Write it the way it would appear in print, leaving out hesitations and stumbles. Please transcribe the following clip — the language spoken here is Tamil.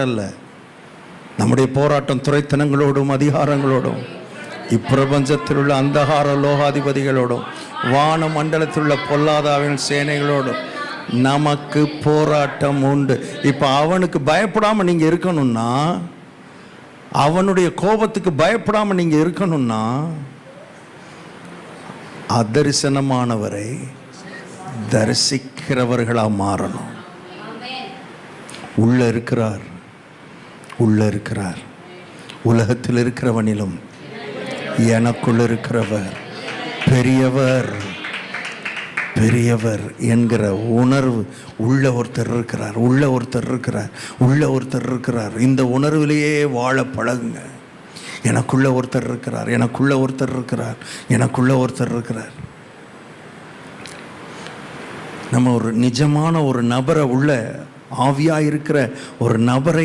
அல்ல. நம்முடைய போராட்டம் துரைத்தனங்களோடும் அதிகாரங்களோடும் இப்பிரபஞ்சத்தில் உள்ள அந்தகார லோகாதிபதிகளோடும் வான மண்டலத்தில் உள்ள பொல்லாதாவின் சேனைகளோடும் நமக்கு போராட்டம் உண்டு. இப்போ அவனுக்கு பயப்படாமல் நீங்கள் இருக்கணும்னா, அவனுடைய கோபத்துக்கு பயப்படாமல் நீங்கள் இருக்கணும்னா, அதரிசனமானவரை தரிசிக்கிறவர்களாக மாறணும். உள்ள இருக்கிறார், உள்ள இருக்கிறார். உலகத்தில் இருக்கிறவனிலும் எனக்குள்ள இருக்கிறவர் பெரியவர், பெரியவர் என்கிற உணர்வு உள்ள ஒருத்தர் இருக்கிறார், உள்ள ஒருத்தர் இருக்கிறார், உள்ள ஒருத்தர் இருக்கிறார். இந்த உணர்விலேயே வாழ பழகுங்க. எனக்குள்ள ஒருத்தர் இருக்கிறார், எனக்குள்ள ஒருத்தர் இருக்கிறார், எனக்குள்ள ஒருத்தர் இருக்கிறார். நம்ம ஒரு நிஜமான ஒரு நபரை, உள்ள ஆவியாக இருக்கிற ஒரு நபரை